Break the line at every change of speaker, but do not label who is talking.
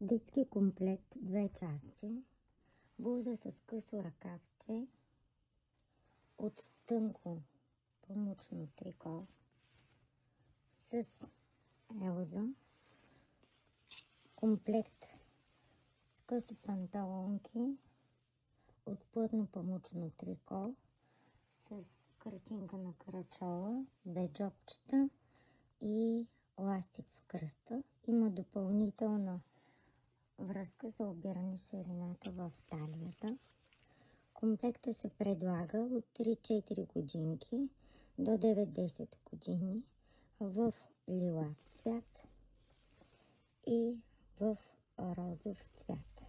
Детски комплект, 2 части, блуза с късо ръкавче от тънко памучно трико с елза, комплект с къси панталонки от плътно памучно трико с картинка на карачола, 2 джобчета и ластик в кръста. Има допълнителна връзка за обиране ширината в талията. Комплекта се предлага от 3-4 годинки до 9-10 години в лилав цвят и в розов цвят.